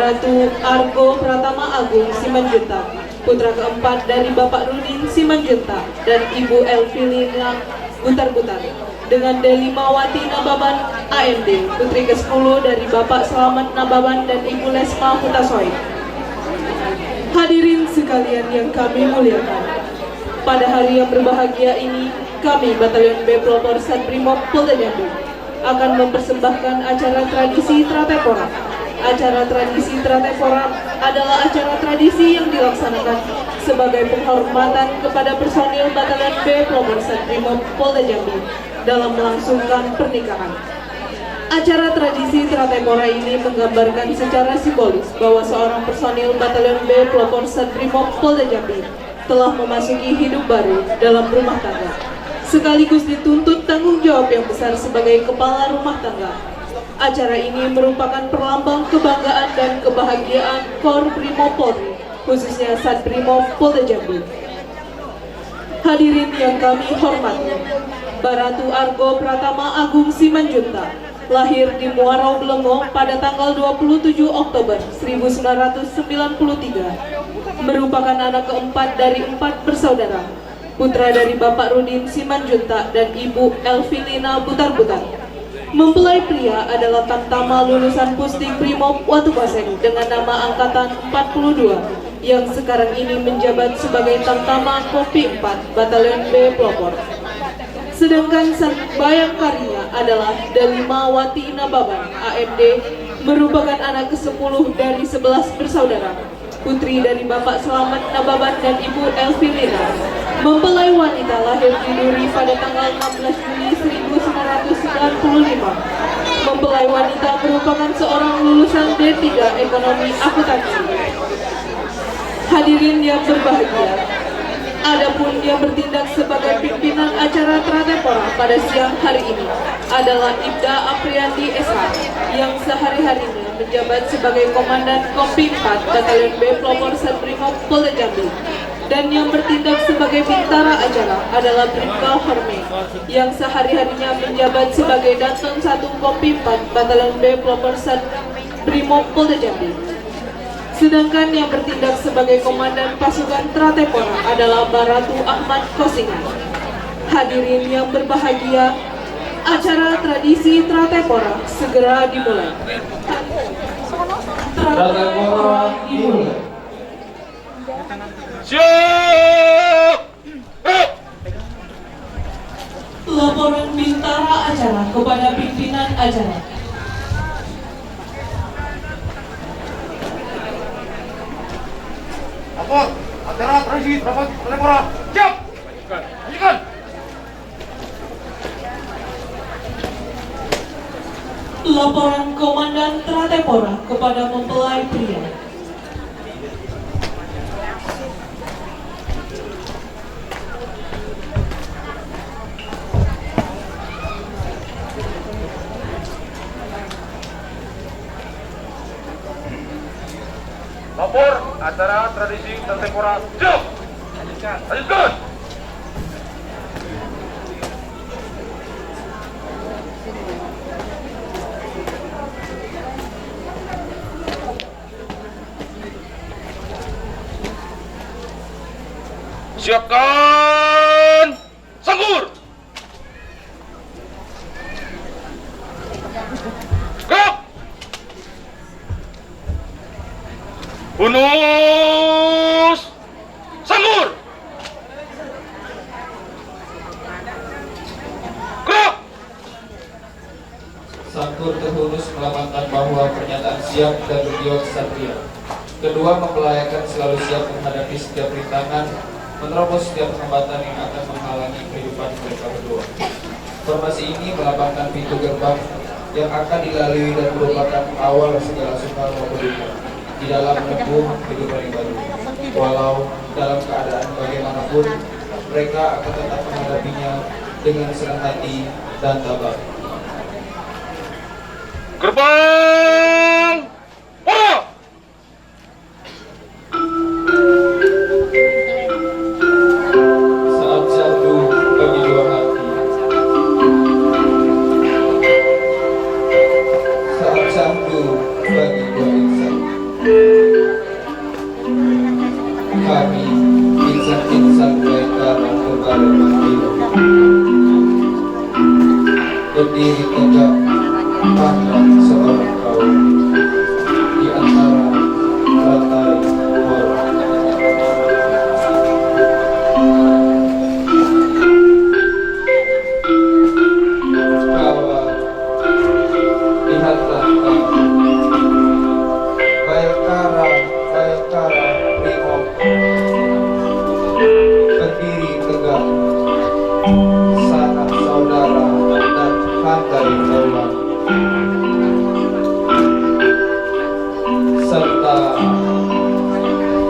Baratu Argo Pratama Agung Simanjuntak, putra keempat dari Bapak Rudin Simanjuntak dan Ibu Elvilina Butar-Butar, dengan Delimawati Nababan AMD, putri ke-10 dari Bapak Selamat Nababan dan Ibu Lesma Hutasoy. Hadirin sekalian yang kami muliakan, pada hari yang berbahagia ini, kami Batalion B Pelopor Satbrimob Polda Jambi akan mempersembahkan acara tradisi Tratepora. Acara tradisi Tratepora adalah acara tradisi yang dilaksanakan sebagai penghormatan kepada personil Batalion B Pelopor Satbrimob Polda Jambi dalam melangsungkan pernikahan. Acara tradisi Tratepora ini menggambarkan secara simbolis bahwa seorang personil Batalion B Pelopor Satbrimob Polda Jambi telah memasuki hidup baru dalam rumah tangga, sekaligus dituntut tanggung jawab yang besar sebagai kepala rumah tangga. Acara ini merupakan perlambang kebanggaan dan kebahagiaan Kor Brimob Polri, khususnya Satbrimob Polda Jambi. Hadirin yang kami hormati, Baratu Argo Pratama Agung Simanjuntak lahir di Muarau Blengo pada tanggal 27 Oktober 1993, merupakan anak keempat dari 4 bersaudara, putra dari Bapak Rudin Simanjuntak dan Ibu Elvilina Butar-Butar. Mempelai pria adalah Tamtama lulusan Pusdik Brimob Watukaseng dengan nama angkatan 42 yang sekarang ini menjabat sebagai Tamtama Kopi 4 Batalion B Pelopor. Sedangkan sang bayangkarinya adalah Delimawati Nababan AMD, merupakan anak ke-10 dari 11 bersaudara, putri dari Bapak Selamat Nababan dan Ibu Elvilina. Mempelai wanita lahir di Duri pada tanggal 16 Juli 1995. Mempelai wanita merupakan seorang lulusan D3 Ekonomi Akuntansi. Hadirin yang berbahagia, adapun yang bertindak sebagai pimpinan acara Tratepora pada siang hari ini adalah Ibda Apriandi SH yang sehari-harinya menjabat sebagai Komandan Kompi 4 Batalion B Pelopor Satbrimob Polda Jambi, dan yang bertindak sebagai bintara acara adalah Bribka Horme yang sehari-harinya menjabat sebagai Danton 1 Kompi 4 Batalion B Pelopor Satbrimob Polda Jambi. Sedangkan yang bertindak sebagai komandan pasukan Tratepora adalah Baratu Ahmad Kosingan. Hadirin yang berbahagia, acara tradisi Tratepora segera dimulai. Tratepora dimulai. Siap! Laporan bintara acara kepada pimpinan acara. Lapor, acara tradisi Tratepora. Siap! Lanjutkan. Laporan Komandan Tratepora kepada mempelai pria. Lapor, acara tradisi Tratepora. Siap! Lanjutkan. Siapkan sanggur. Gerak. Hunus sanggur. Gerak. Sanggur terhunus melambangkan bahwa pernyataan siap dan berjiwa kesatria. Kedua mempelayakan selalu siap menghadapi setiap rintangan, menerobos setiap hambatan yang akan menghalangi kehidupan mereka berdua. Formasi ini melambangkan pintu gerbang yang akan dilalui dan merupakan awal segala suka maupun duka di dalam menempuh kehidupan yang baru. Walau dalam keadaan bagaimanapun, mereka akan tetap menghadapinya dengan senang hati dan tabah. Gerbang. Para. Saat syahdu bagi dua hati. Saat syahdu bagi dua insan. berdiri tegak pandang seorang kaum di antara rantai orang. Kawan, lihatlah kau, Bayangkara Brimob berdiri tegak, sanak saudara dan handai kawan, serta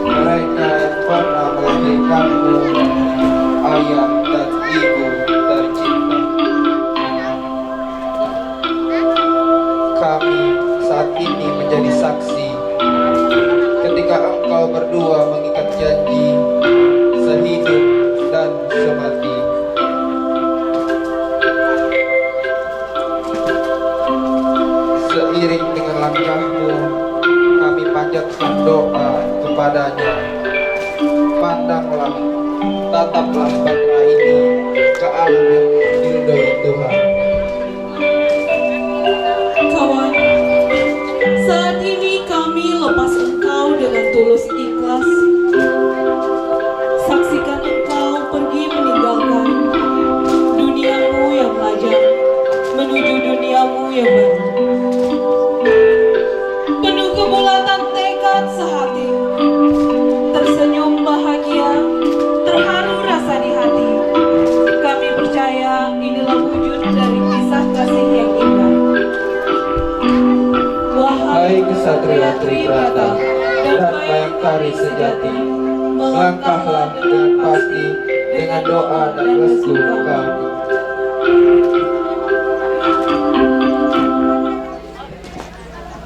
mereka yang pernah melahirkanmu, ayah dan ibu tercinta. Kami saat ini menjadi saksi ketika engkau berdua mengikat janji sehidup dan semati. Seiring dengan langkahmu, kami panjatkan doa kepadanya. Pandanglah, tataplah bangsa ini ke arah yang diridhoi Tuhan. Kawan, saat ini kami lepas engkau dengan tulus ikhlas. Saksikan engkau pergi meninggalkan duniamu yang lajang menuju duniamu yang baru. Penuh kebulatan tekad sehati, tersenyum bahagia, terharu rasa di hati. Kami percaya inilah wujud dari kisah kasih yang indah. Hai kesatria Tribrata dan Bayangkari sejati, melangkahlah dengan pasti dengan doa dan restu kami.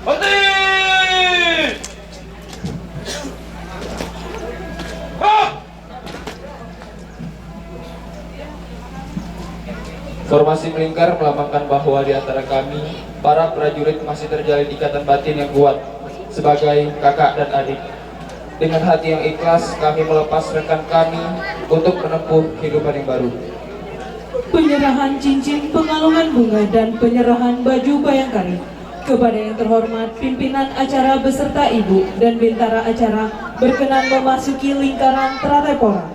Berhenti! Ah! Formasi melingkar melambangkan bahwa di antara kami, para prajurit masih terjalin ikatan batin yang kuat sebagai kakak dan adik. Dengan hati yang ikhlas, kami melepas rekan kami untuk menempuh kehidupan yang baru. Penyerahan cincin, pengalungan bunga, dan penyerahan baju Bayangkari kepada yang terhormat pimpinan acara beserta ibu dan bintara acara berkenan memasuki lingkaran teratai pora.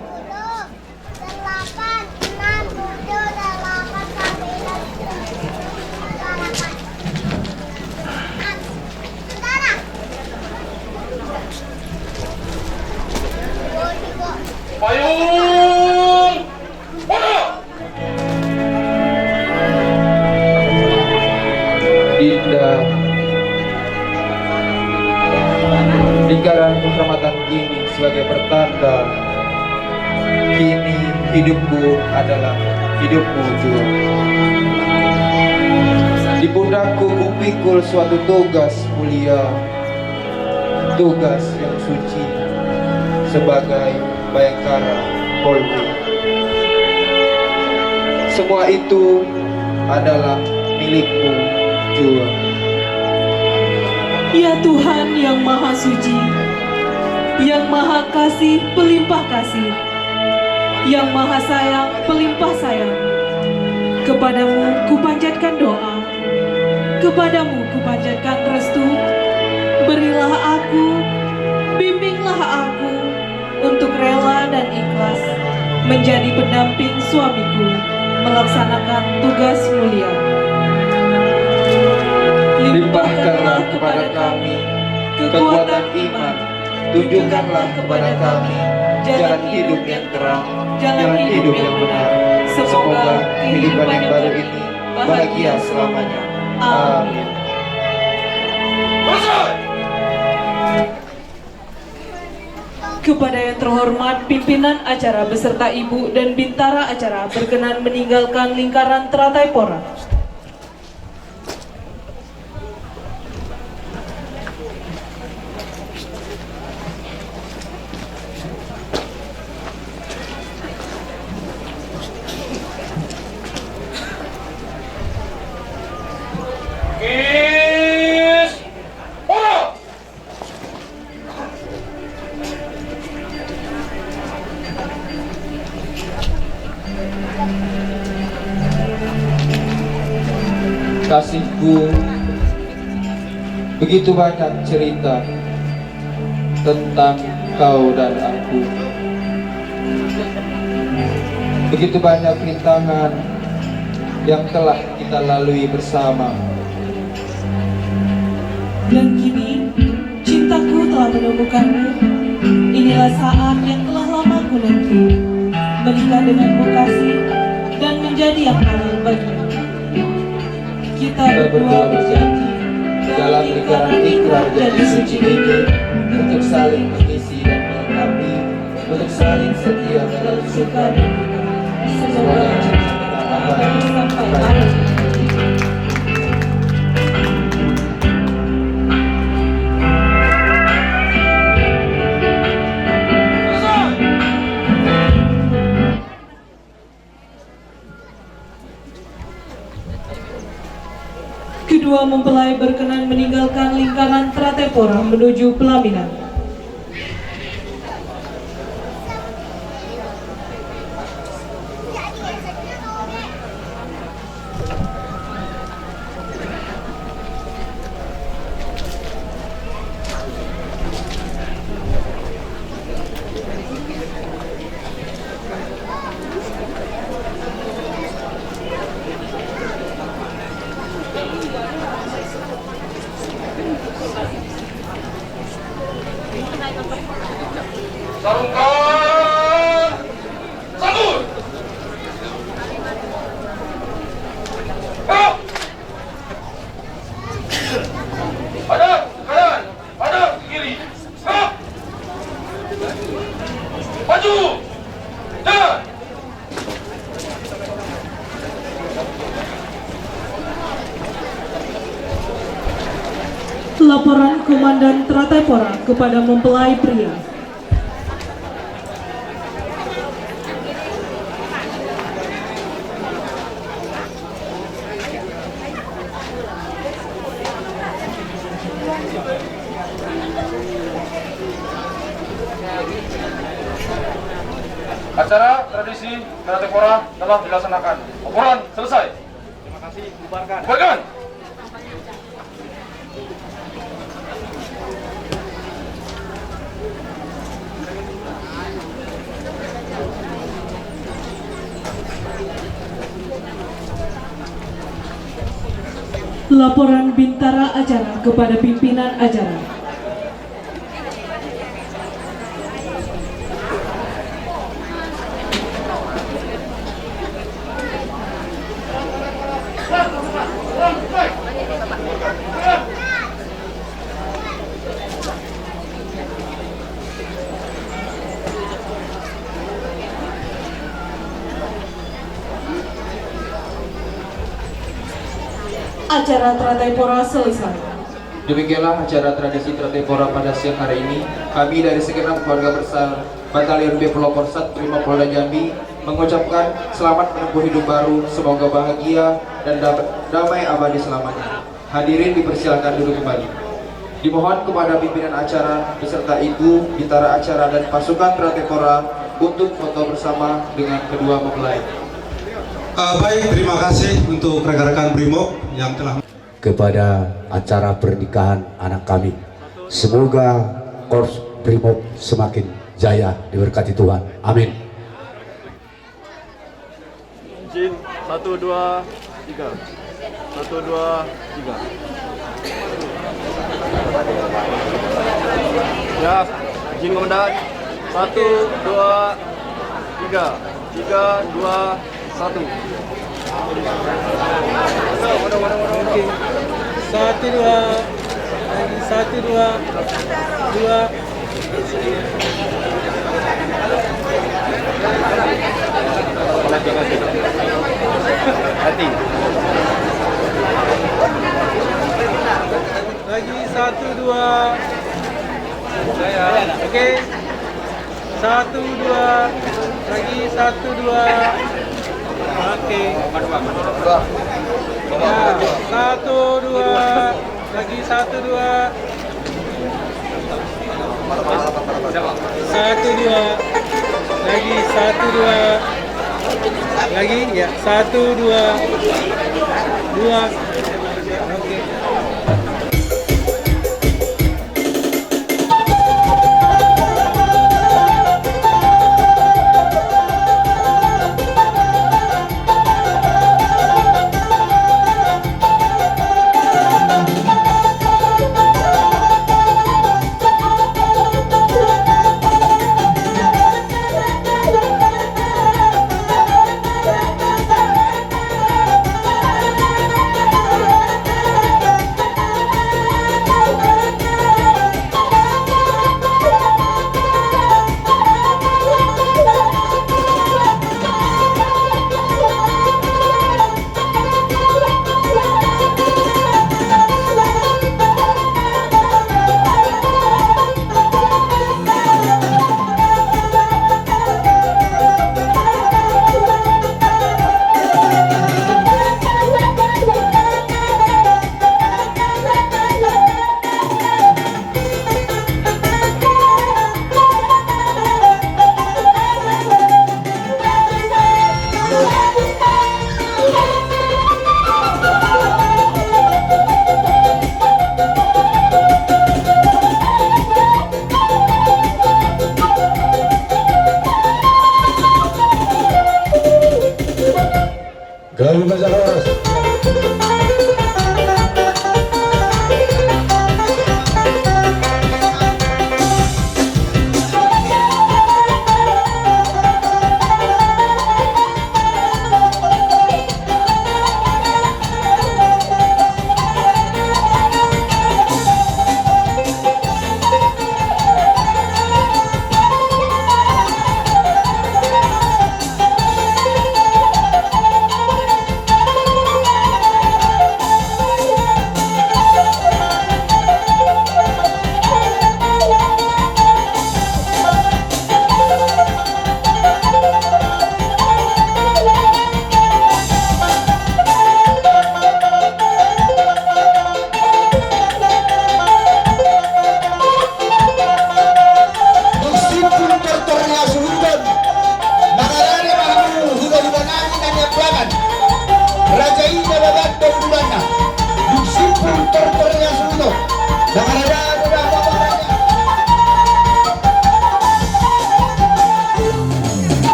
八payung bola. Dinda, lingkaran kehormatan ini sebagai pertanda kini hidupku adalah hidupmu juga. Di pundakku kupikul suatu tugas mulia, tugas yang suci sebagai Bayangkara Polri. Semua itu adalah milikmu juga. Ya Tuhan yang Maha Suci, yang Maha Kasih pelimpah kasih, yang Maha Sayang pelimpah sayang, kepadamu kupanjatkan doa, kepadamu kupanjatkan restu. Berilah aku, bimbinglah aku untuk rela dan ikhlas menjadi pendamping suamiku melaksanakan tugas mulia. Limpahkanlah kepada kami kekuatan iman, tunjukkanlah kepada kami jalan hidup yang terang, jalan hidup yang benar. Semoga kehidupan yang baru ini bahagia selamanya. Amin. Kepada yang terhormat pimpinan acara beserta ibu dan bintara acara berkenan meninggalkan lingkaran teratai pora. Kis bola. Kasihku, begitu banyak cerita tentang kau dan aku. Begitu banyak rintangan yang telah kita lalui bersama. Dan kini, cintaku telah menemukanmu. Inilah saat yang telah lama ku nanti. Menikah denganmu kasih dan menjadi yang halal bagimu. Kita berdua berjanji Dalam lingkaran ikrar jadi suci ini, untuk saling mengisi dan melengkapi, untuk saling setia dalam suka dan duka. Semoga cinta kita abadi sampai akhir. Kedua mempelai berkenan meninggalkan lingkaran Tratepora menuju pelaminan. Sarungkan sambut. Ayo. Hadap kanan, hadap kiri. Ayo. Maju. Jalan. Laporan Komandan Tratepora kepada mempelai pria. Acara tradisi Tratepora telah dilaksanakan. Laporan selesai. Terima kasih. Bubarkan. Bubarkan. Laporan Bintara Acara kepada pimpinan acara. Acara Tratepora selesai. Demikianlah acara tradisi Tratepora pada siang hari ini. Kami dari segenap keluarga besar Batalion B Pelopor 1 Polda Jambi mengucapkan selamat menempuh hidup baru, semoga bahagia dan damai abadi selamanya. Hadirin dipersilakan duduk kembali. Dimohon kepada pimpinan acara beserta ibu, bintara acara dan pasukan Tratepora untuk foto bersama dengan kedua mempelai. Baik, terima kasih untuk rekan-rekan Brimob yang telah kepada acara pernikahan anak kami. Semoga Korps Brimob semakin jaya diberkati Tuhan. Amin. Izin 1, 2, 3. 1, 2, 3. Ya, izin komandan. 1, 2, 3. 3, 2, 1. Oke. 1, 2, 1, 2, 2. Hati. Lagi 1, 2. Oke. 1, 2. Lagi 1, 2. Oke. Ya, 1, 2. Lagi 1, 2. 1, 2. Lagi 1, 2. Lagi ya 1, 2. 2. Kembali terus.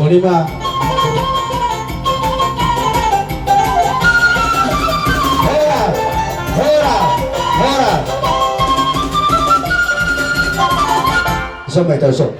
Lima. Hora. Sampai tahu sok.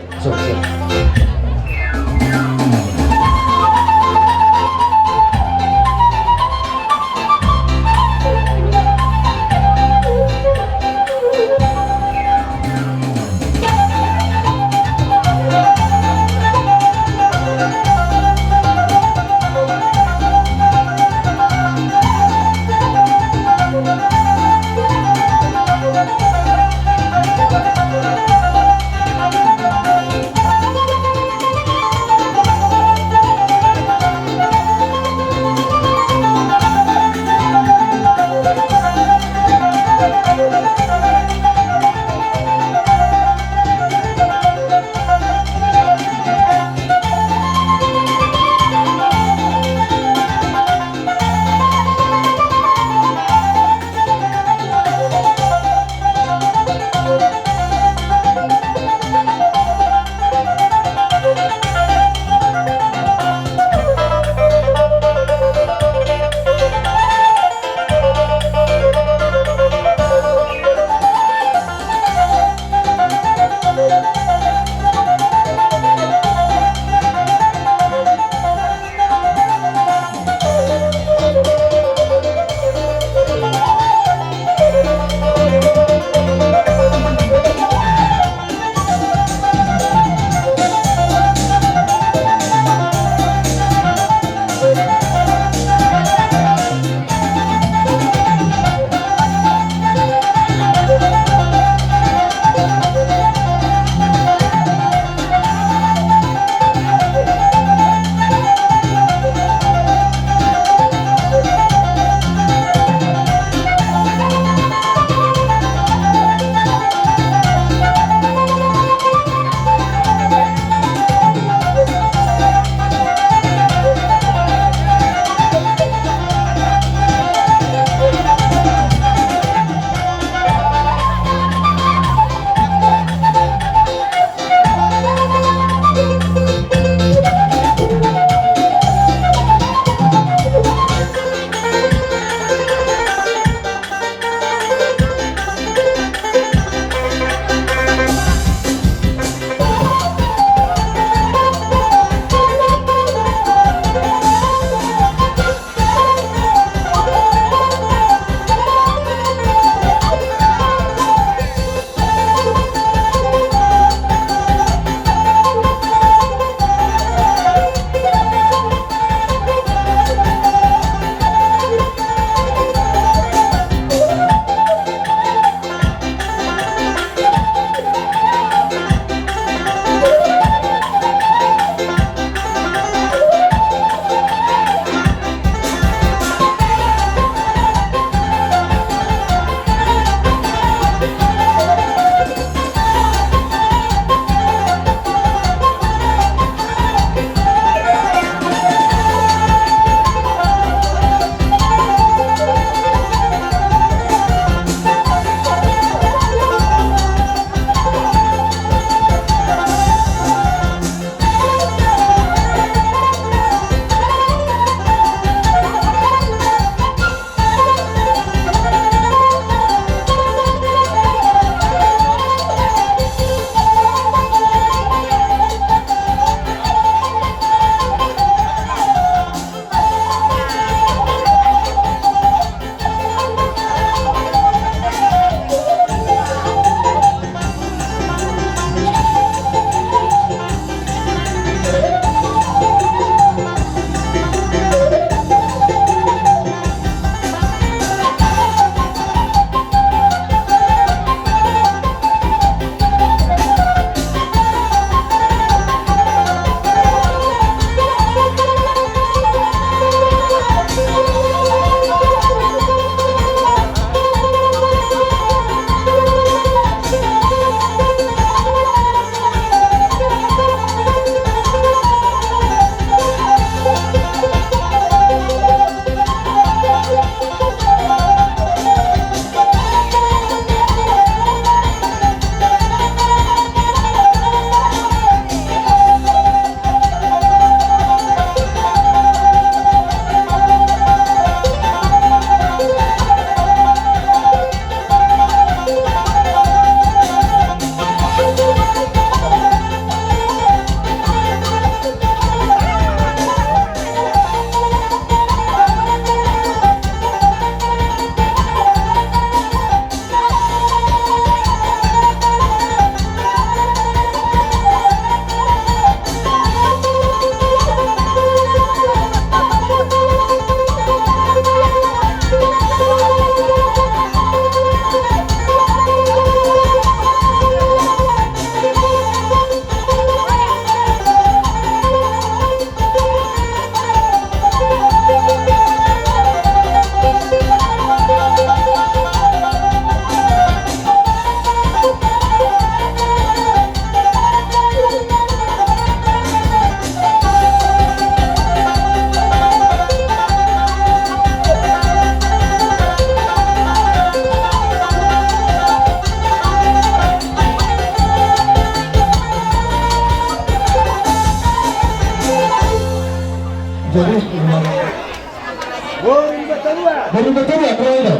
2022 pro itu.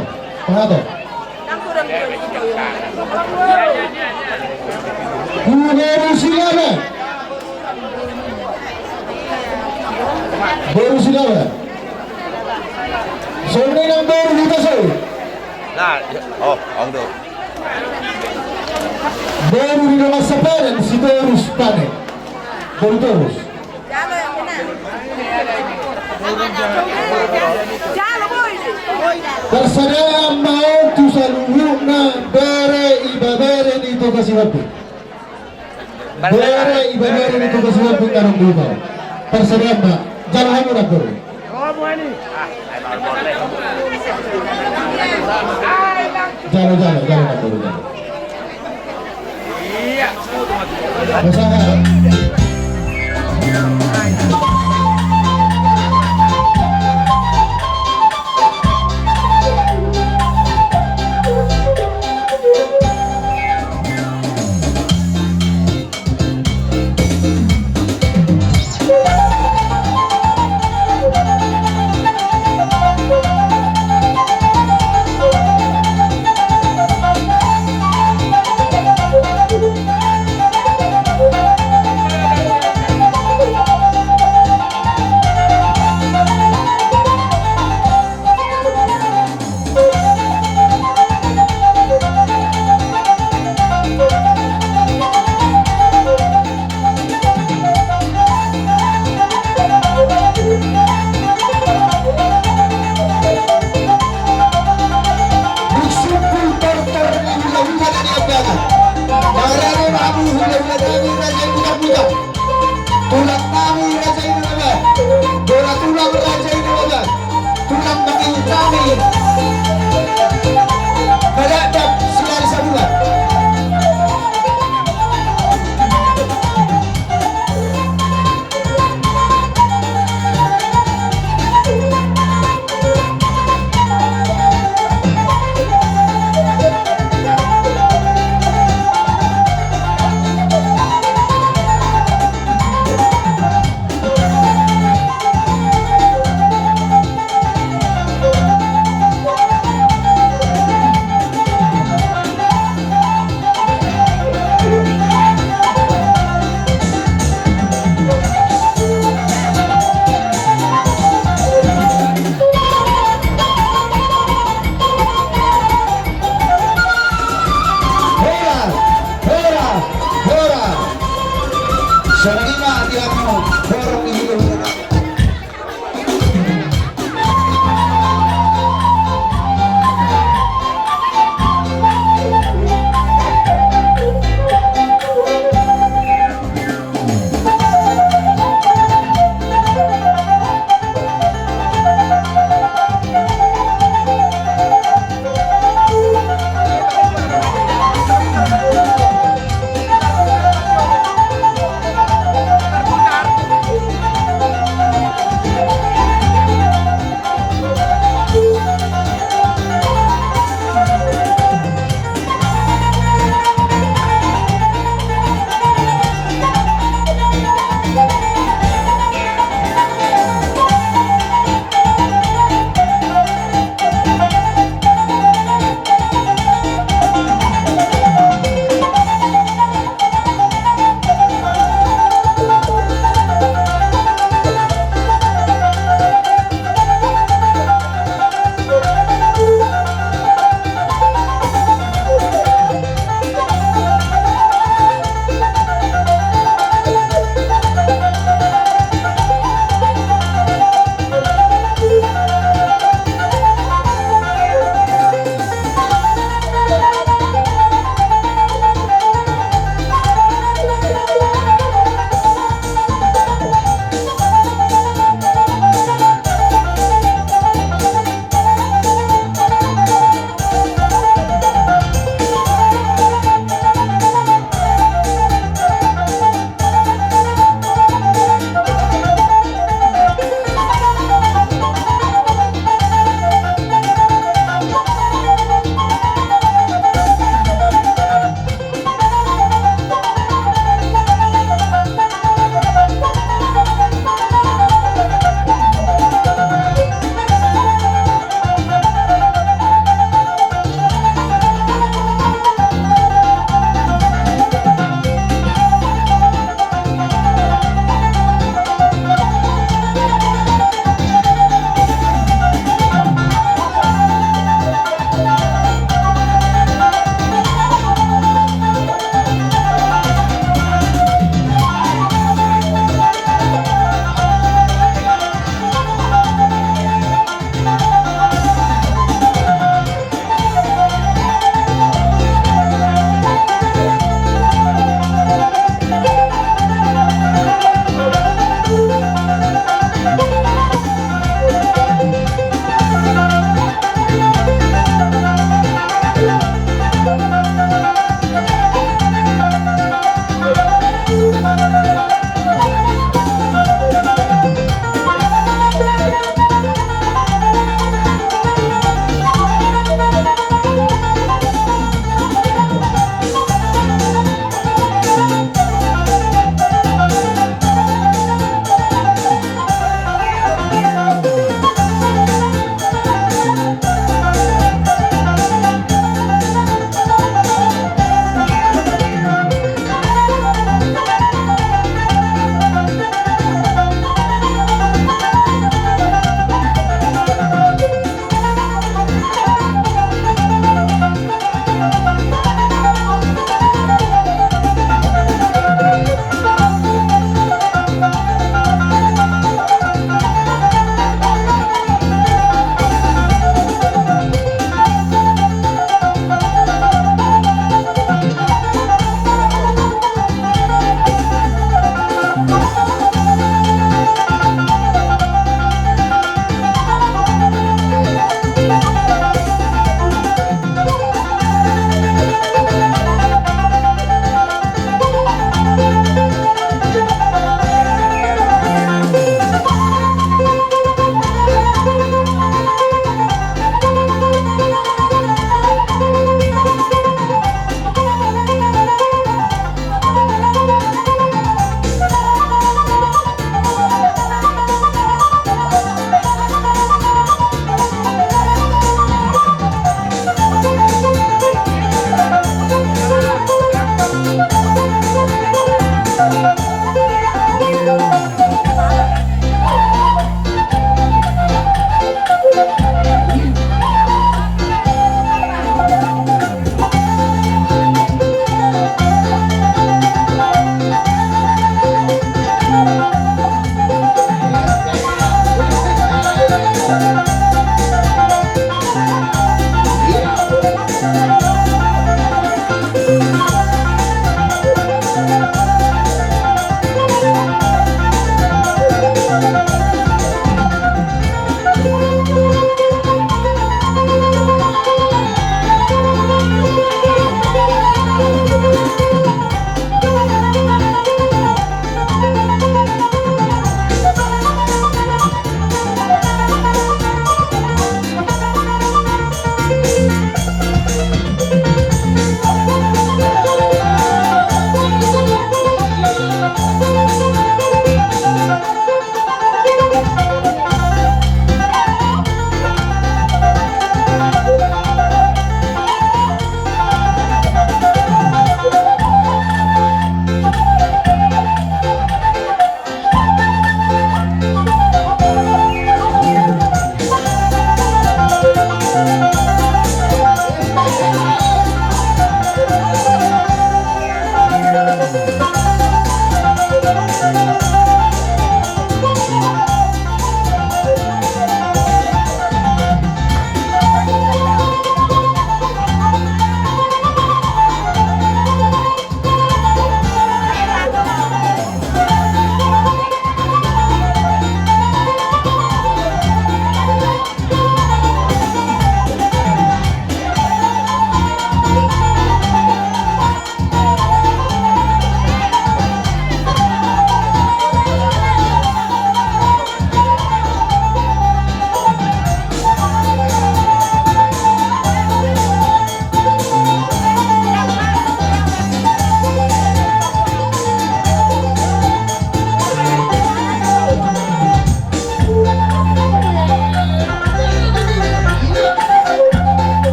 Pengatur. Baru silakan. Baru silakan. Sobre yang baru kita sih. Nah, oh, auto. Baru di dalam sepadan si terus panen. Baru terus. Persediaan mau tu seluruhnya bere ibabere itu kasih waktu. Bere ibabere itu kasih waktu karang dulu. Persediaan mbak, jalan kamu nak beri. Jalan nak beri. Masalah.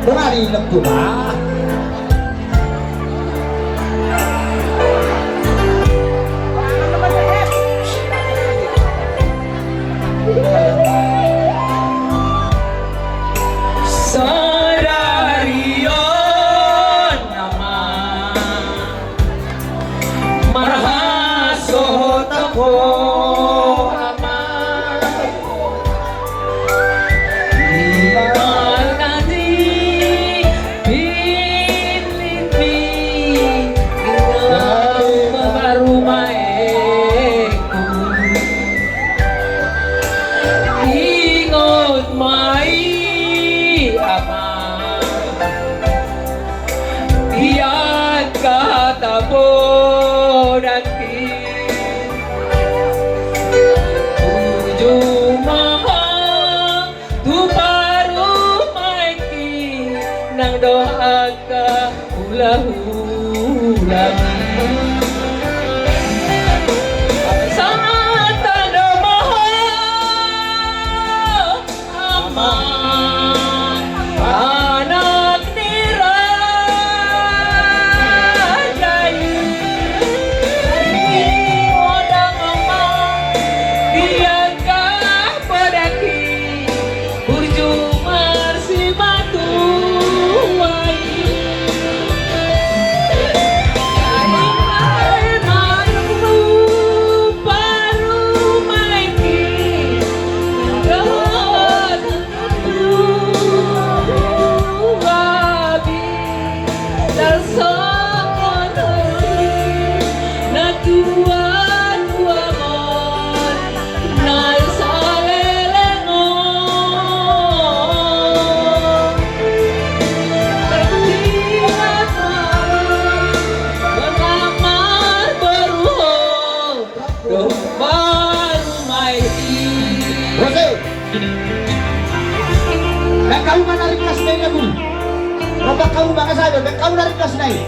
berani lepula. Sadarion nama marhasot ako ama imal nadi pinlipi ng marumaeko ingot mai ama Iyan katabo nanti Tujuh maha tu baru maiki nang doa ka ulah-ulangi Sangat tanda maha aman anak nirajai odang aman biarkah pedaki berjumar si batu wai maru baru maiki Jose, dan kamu menarik kelas naiknya guru. Rombak kamu bangga saya, dan kamu menarik kelas naik.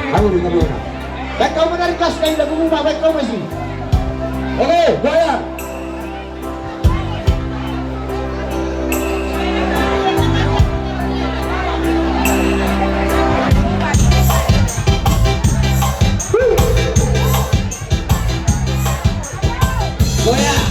Kamu dengar mana? Dan kamu menarik kelas naik lagu rumah baik kamu masih. Oke, goyang. Goyang.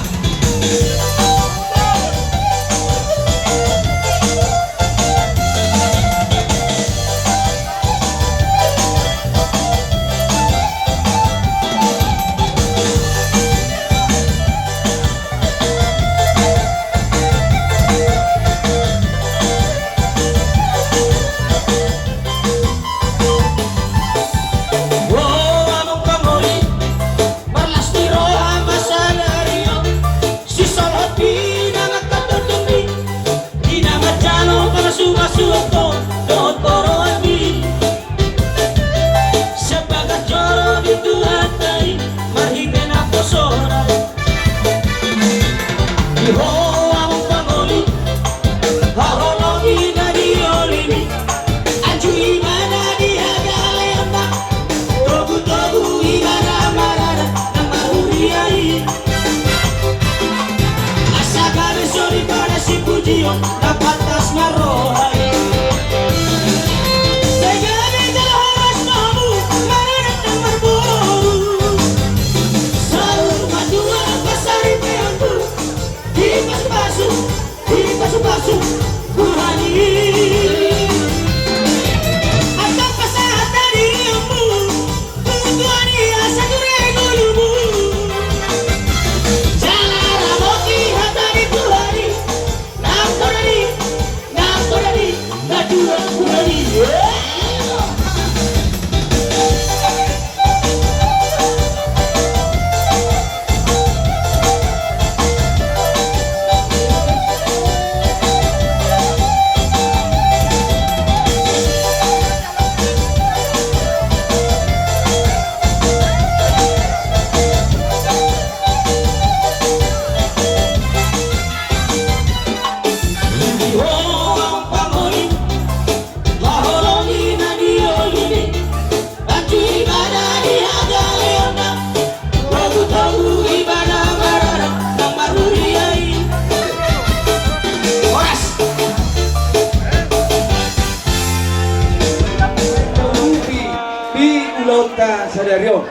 sadarion.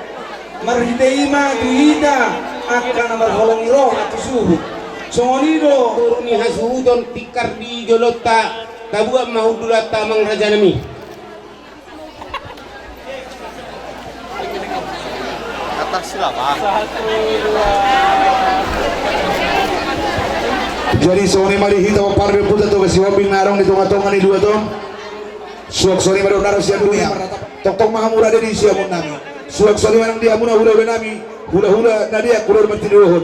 Marhiteima duhita akan marholong iro atau suhu. Songonido turuni hasudon tikar di jolota tabua mahudulata mang rajanami. Atas siapa? jadi soni mari hita parbe puta to besi wabing narong di tonga-tonga ni dua tong. Suak soni mari naro sia dunia. Tok mahamura dari sia mun nami. Suak soni manang dia muna hula nami. Hula nadia kulur bertiduhun.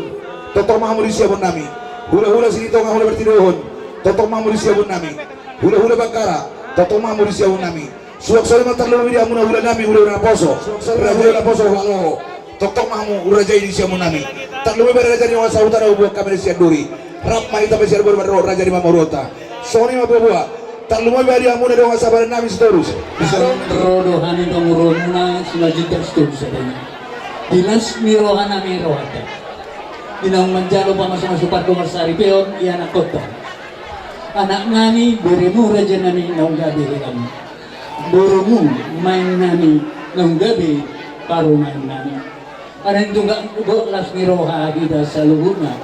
Tok mahamuri sia mun nami. Hula sini tonga hula bertiduhun. Tok mahamuri sia mun nami. Hula bakara. Tok mahamuri sia mun nami. Suak soni manang lu dia muna hula nami hula poso. Hula poso halo. Tok mahamu hula jai di sia mun nami. Tak lu berada jadi wasa utara ubuh kamera sia duri. Rap mai tapi sia berbarro raja di mamorota. Soni mabua. Tak lumai bari amuna dong sabar nami seterus. Rodohan itu ngurunna selanjutnya seterus adanya. Dinas mirohana mirohata. Dinang menjalo pamasama supar komersari peon iya anak kota. Anak ngani beremu raja nami naung gabi kami. Borumu main nami naung gabi paru main nami. Ada yang tunggak ubok las miroha kita saluhuna.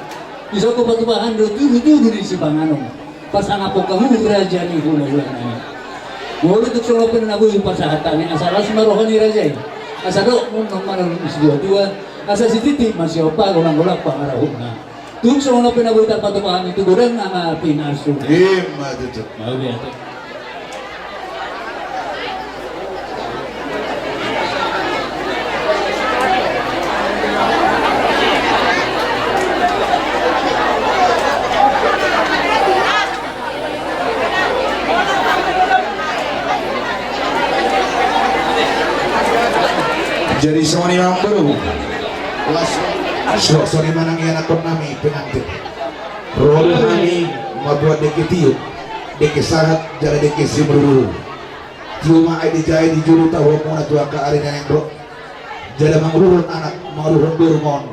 Bisa ko patubahan do tudu di Sipanganong. Pas anak kamu raja ni hula-hula nami. Mulu tuk solo penabu yung pasahatan ni asal marohan ni raja. Asado mun marohan is dua asa si titi masih opa gulang-gulang pangarahuna. Tuk solo penabu tan patubahan itu goreng nga pinasu. Matutuk. Mau biasa. Jadi soni mampu. Soni manang yan akon nami pengantin. Rolo nami mabuat deketiu, dekesahat jara dekesi merulu. Cuma ay dijay di juru tahu mo na tuwa ka ari nang bro. Jara mangurun anak maruhun durmon.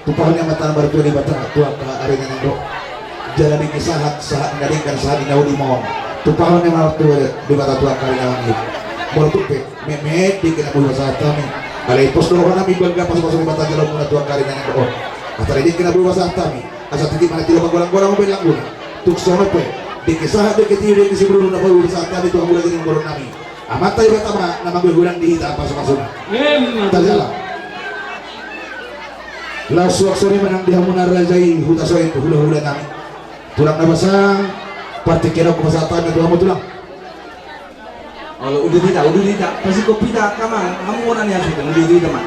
Tupahnya mata bartu di bata tuwa ka ari nang bro. Jara dekesahat sahat ngadengkan sahat inaudi mon. Tupahnya martu di bata tuwa ka ari nang bro. Mortupe memet dikena buah sahat kami. Alay pos doon kami bangga pasok-pasok di bata jalo muna tuwa ka ari nang bro. Hasta rin kena buah sahat kami. Asa titi mana tilo pagwalang-walang mo bilang guna. Tuksono pe. Dekesahat deketiyo dekesi bro na buah sahat kami tuwa mula din ng nami. Amat tayo batama na maghuhulang dihita pasok-pasok. Tajala. Lasuak sore manang dihamuna rajai hutasoy hula-hula nami. Tulang na basang partikero ko masatan na tulang mo tulang. Oh, udah tidak. Pasti kopi tak kamar. Kamu mau nanya sih, udah tidak mah.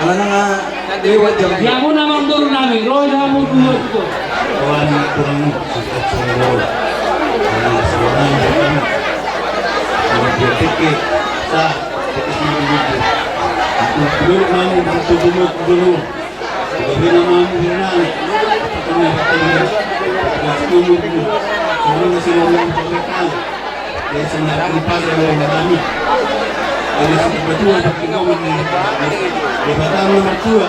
Kalau nanga lewat jam. Yang mau nama turun nami, roh kamu dua itu. Kawan kurang sifat solo. Seorang dia pikir sah seperti itu. Dulu mamu dulu. Bila mamu berenang, kami semua masih orang berkata. Dia sebenarnya pas oleh kami. Dari segi berdua bagi kamu ini. Di batang berdua,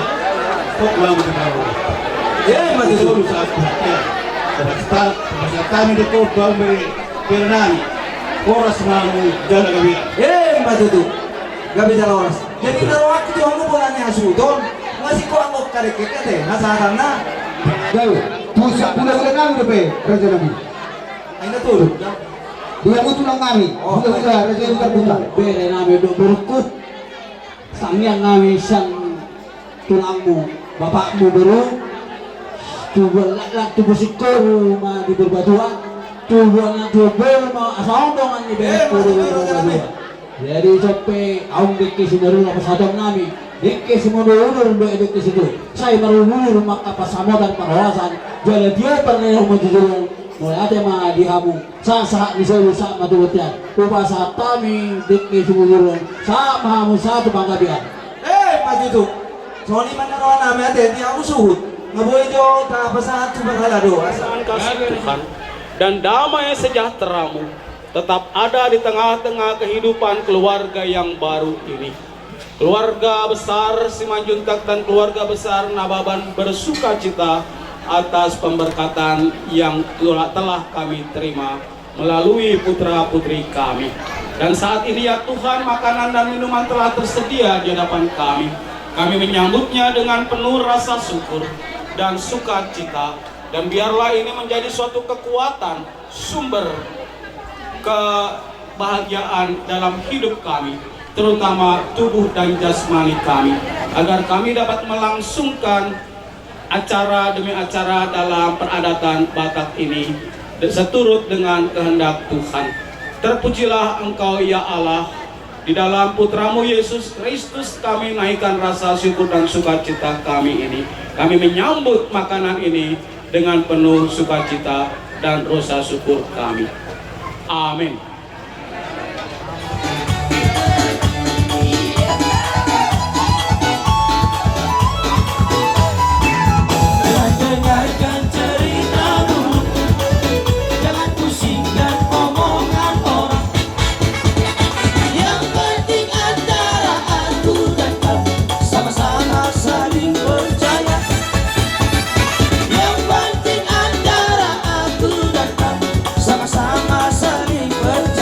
kok lalu bertahu. Masih Dulu saat berhati. Sebab kami dekor kami berenang. Koras mamu jalan kami. Masih tu. Gak bisa lolos. Jadi kalau waktu itu kamu polanya sudon, masih kau anggap karek deh. Nasa karena. Gawe, pusat bulan-bulan kami udah pe, raja nabi. Ini tuh. Dia mau tulang kami, bulan-bulan raja yang terbuka. Bere nami duk berukut. Samyang nami sang tulangmu, bapakmu beru. Tubuh lak tubuh sikor ma di berbatuan. Tubuh nak tubuh ma asal dongan di berbatuan. Jadi sampai aung dikki simeru apa sadam nami. Dikki simeru do dikki situ. Saya merumur maka pasamo dan parawasan. Jadi dia pernah menjujur mulai ada mah dihamu. Sa misalnya sa madutian. Upah saat kami dikki simeru sa mahamu satu bangga dia. Maju tu. Soni mana roh nami ada dia aku suhut. Ngaboy jo tak pasal cuma halado. Kasih Tuhan dan damai sejahteramu tetap ada di tengah-tengah kehidupan keluarga yang baru ini. Keluarga besar Simanjuntak dan keluarga besar Nababan bersuka cita atas pemberkatan yang telah kami terima melalui putra-putri kami. Dan saat ini ya Tuhan, makanan dan minuman telah tersedia di hadapan kami. Kami menyambutnya dengan penuh rasa syukur dan sukacita. Dan biarlah ini menjadi suatu kekuatan, sumber kebahagiaan dalam hidup kami, terutama tubuh dan jasmani kami, agar kami dapat melangsungkan acara demi acara dalam peradatan Batak ini seturut dengan kehendak Tuhan. Terpujilah Engkau ya Allah, di dalam Putramu Yesus Kristus kami naikkan rasa syukur dan sukacita kami ini. Kami menyambut makanan ini dengan penuh sukacita dan rasa syukur kami. Amin. Dengarkan ceritamu, jangan pusingkan omongan orang. Yang penting antara aku dan kamu sama-sama saling percaya. Yang penting antara aku dan kamu sama-sama saling percaya.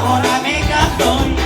ahora me captó.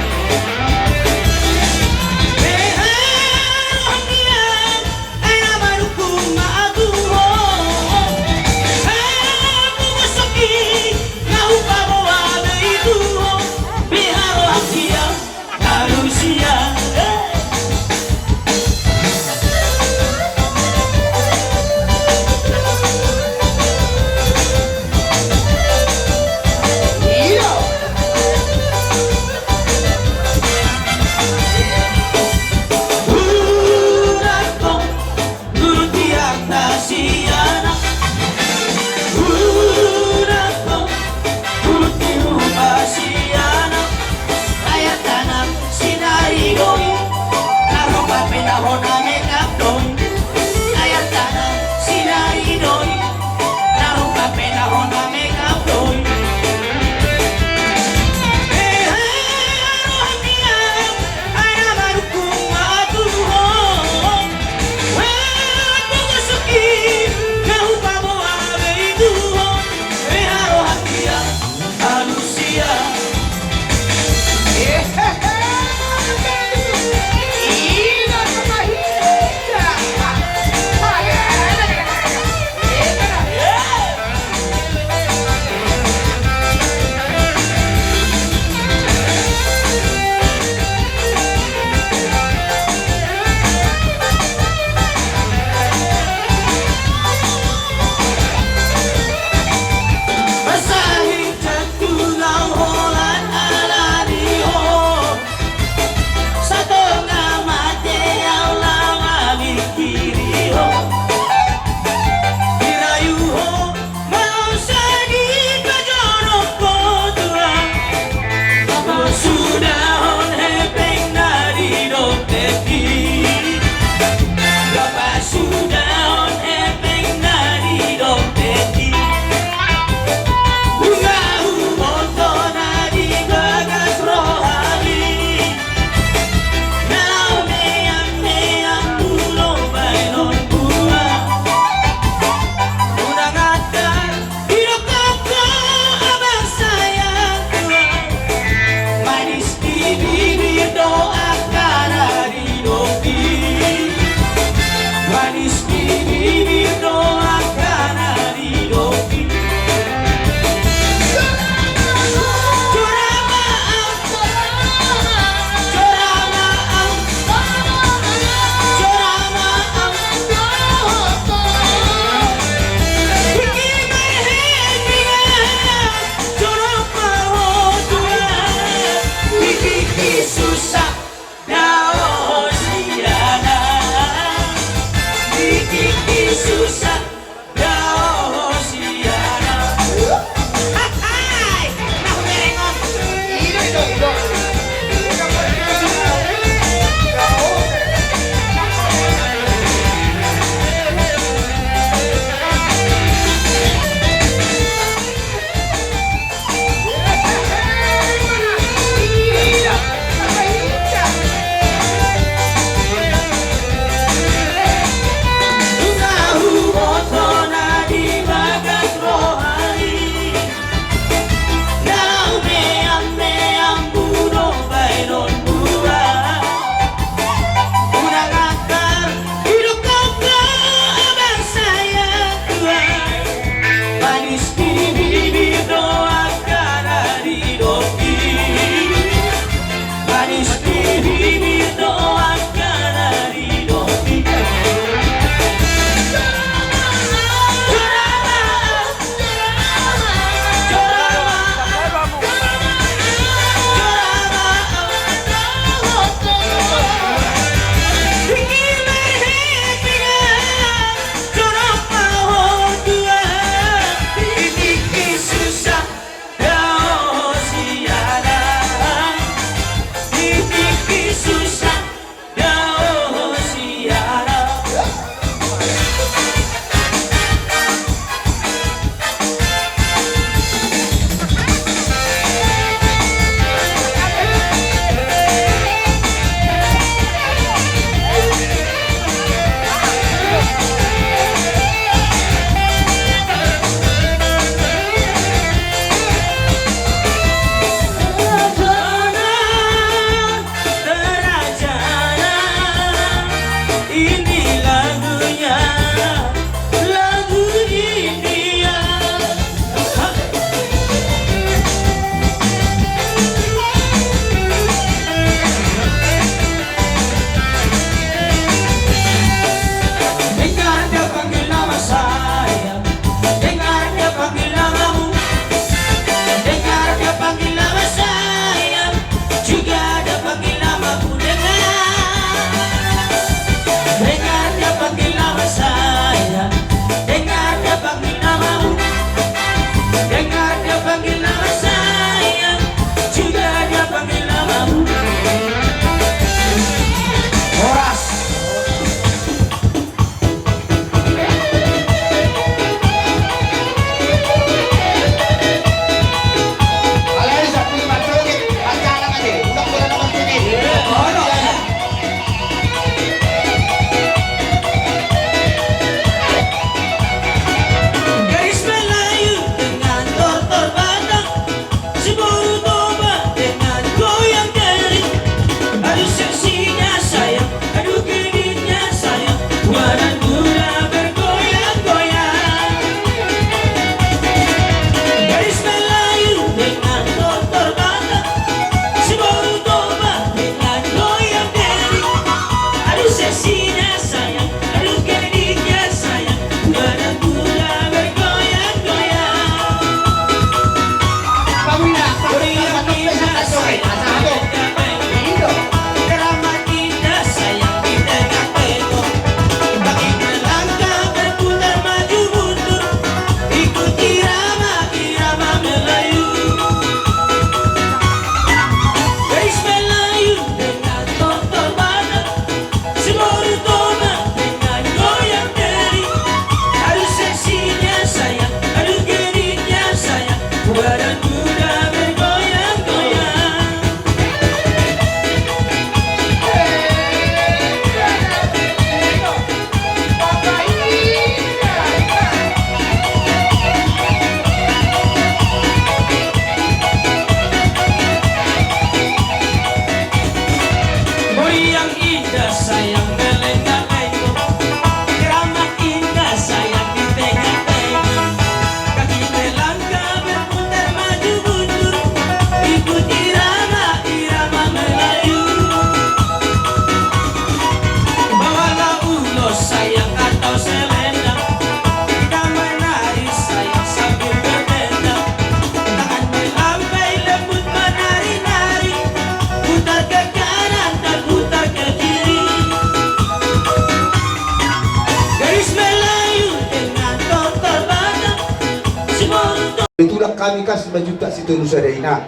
kami kas majuta si tulu sadaina.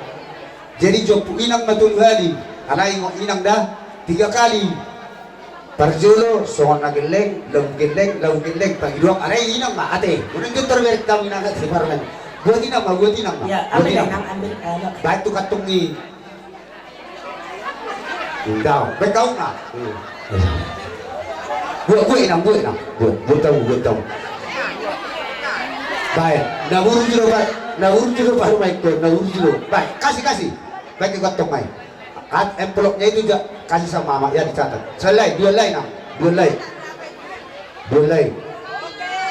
Jadi jopu inang matulu hali, anay inang dah 3 kali. Parjulo, songon na geleng, law geleng, pangidong, anay inang ma ate. Unang yung terberik tamu inang kat si Parman. Buat inang ma. Ya, ambil inang, ambil. Baik tu katung ni. Kau, baik kau na. Buat inang. Buat tahu. Baik, naburu jero baru baik tu, naburu jero. Baik, kasih. Baik ikut tong mai. Envelopnya itu juga kasih sama mama ya dicatat. Selai, 2 lay.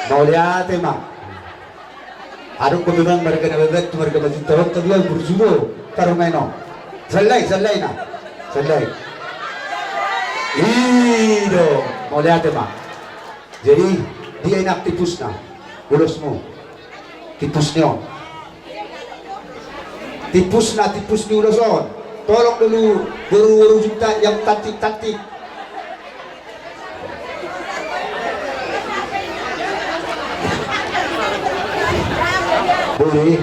Mau lihat emang. Ada kebetulan mereka nabebat, mereka baju teruk kedua berjubo taruh maino. Selai. Ido, mau lihat emang. Jadi dia enak tipusnya, ulusmu. Tipusnya tipus di ulason. Tolong dulu guru kita yang taktik boleh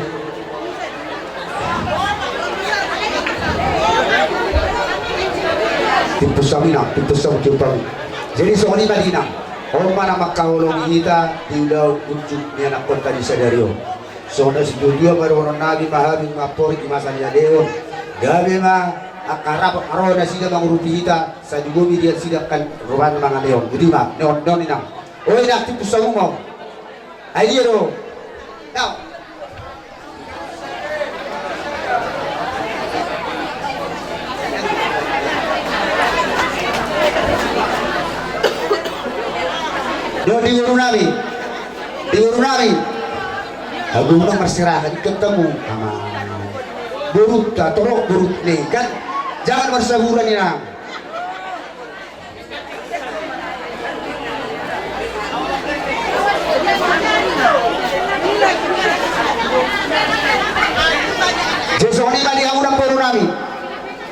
tipus sama kita. Jadi soalnya tadi mana makahulong kita di daun ujuk ni anak kota di Sadario. Soalnya studio baru orang nabi mahabing mapori di masa dia deon. Gabi ma akarap arona sida mangurupi kita sa dugomi dia sida kan ruban mga deon. Jadi ma neon inang. Oh ina tipus sa mo. Ay diro. Now. Di guru nami aku udah berserahan ketemu sama buruk torok buruk nih kan jangan bersaburan ya jesoni kali aku udah guru nami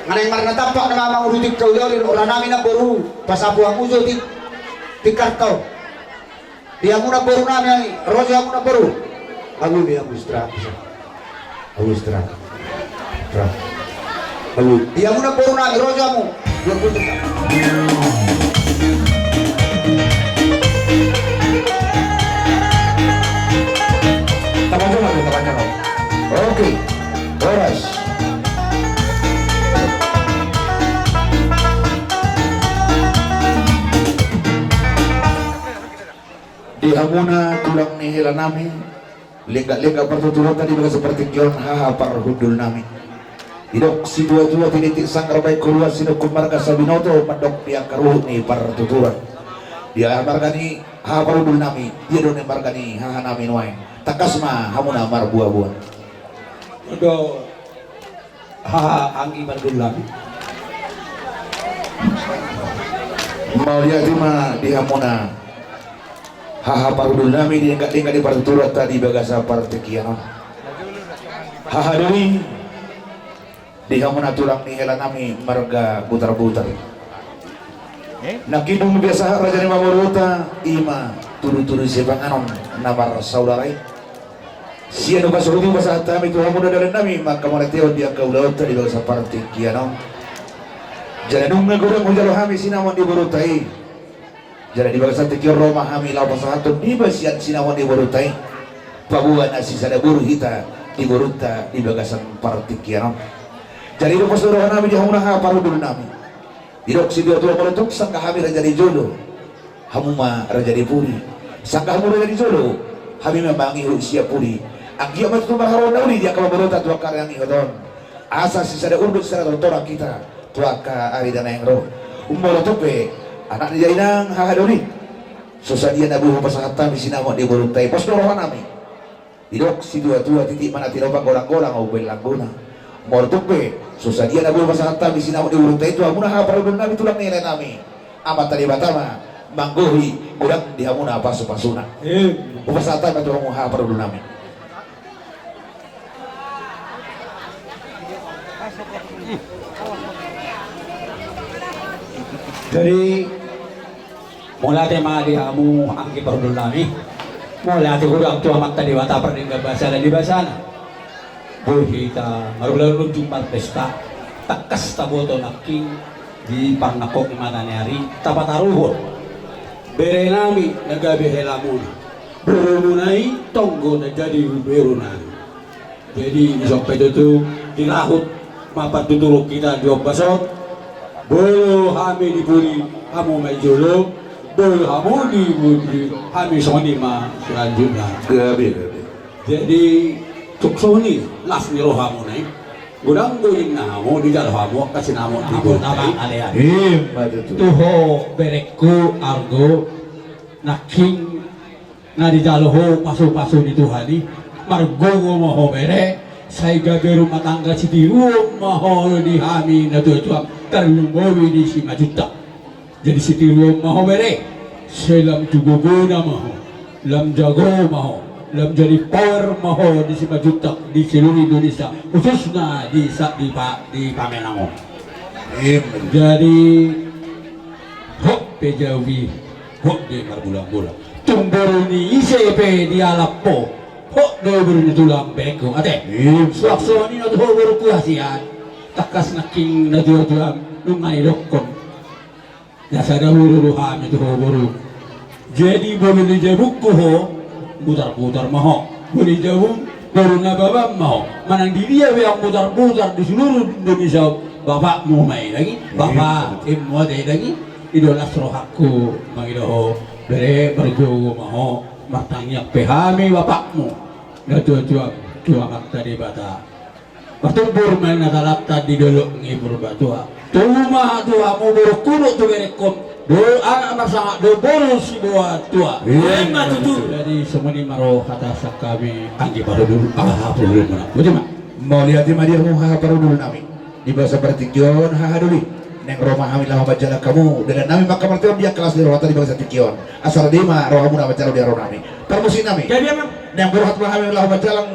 nganay marna tapak na mama urutik kau yolin orang nami na guru pas aku ujo di kartau dia muna baru nami, roja muna baru. Aku dia mustra. Aku dia muna baru nami, roja mu. Dua puluh. Tapan. Oke, beres. Di hamuna tulang nihila nami lega pertuturan tadi juga seperti kion haha parhudul nami idok si dua tinitik sangkar baik keluar sinok kumarga sabinoto mandok pihak karuh ni pertuturan dia margani haha parhudul nami dia don margani haha nami nuai takasma hamuna mar buah Udo haha anggi mandul nami mau lihat mah di hamuna haha parudul nami di pertuturan tadi bagasa partekian haha dewi di hamuna tulang nihela nami marga butar-butar nakidung biasa raja ni mamuruta ima turu-turu sipanganon namar saudarai siano kasuruti bahasa tami tu hamuna dalam nami maka malateo dia kaulau tadi bagasa partekian jangan nunggu goreng hujalo hami sinawan di burutai jadi di bawah satu kio Roma kami lau pasal di basian sinawan di borutai pabuan nasi sada buru hita di boruta di bagasan partikian jadi itu pasal roh kami di hamuna parudul nami di dok si dua menutup sangka kami raja di jodoh hamuma raja di puri sangka hamu raja di jodoh kami membangi usia puri angkia matu berharon nauli dia kalau boruta tua karyangi hodon asa si sada urduk sada tontoran kita tua ka ari dana yang roh umolotope anak dia inang hahadori susah dia nabuh pasahatan di sinawa di borutai pos dorohan nami idok si dua titik mana tidak gorang-gorang au belangguna mortupe susah dia nabuh pasahatan di sinawa di borutai itu amuna haparudun nami tulang nilai nami amat tadi batama manggohi udang di amuna pasu-pasuna pasahatan itu amu haparudun nami Jadi mulai tema di amu angki perudul nami mulai hati kurang tua mata di wata perdingga bahasa dan di bahasa Buhita marulan jumpat pesta takas taboto naking di pangakok ni mananyari tapataruhon bere nami nagabi helamuna berumunai tonggo na jadi berunan jadi sampai itu dirahut mapat tutulog kita di basot bolo hami diburi hamu majolo bolo hamu diburi hami sonima selanjutnya jadi tuksoni las ni rohamu nai gudang guling na mo di jalo hamu kasi namo di tama alean tuho berekku argo naking na di jalo ho pasu-pasu di tuhani margogo maho bere say gaberu matangga si tiru maho di hami na tuwa terlumbawi di si majuta jadi si tiru maho bere selam tugugo na maho lam jago maho lam jadi power maho di si majuta di seluruh Indonesia khususnya di Pamenango jadi hok pejawi hok di marbulang-bulang tumbur ni ICP di Alapo hok dobur ni tulang beko ate suak-suak ni nato dobur kuhasian takas naking nato-tuang nungai dokon nasa dahulu ruham itu dobur jadi boleh dijabuk ho putar-putar maho boleh jabuk baru nababam maho manang dia yang putar-putar di seluruh Indonesia bapak mau main lagi bapak immo lagi idola srohaku mangidoho bere berjogo maho matangnya pehami bapakmu gatu cuak tadi bata bertumbur main natalap tadi dulu ngibur batua tuma tua mau berkuno tu berekom do anak bersama do boros si buat tua jadi semua ni maro kata sakabi anggi baru dulu dulu mana betul mak mau lihat di dia mau baru dulu nami di bahasa pertikion dulu neng Roma hamil lama baca kamu dengan nami maka berarti dia kelas di Rota di bahasa tikion asal dia mah rohamu nama baca dia nami termusin nami jadi emang neng berhat hamil lama baca lang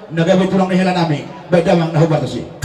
nagabi tulang nihela nami beda mang nahu batasi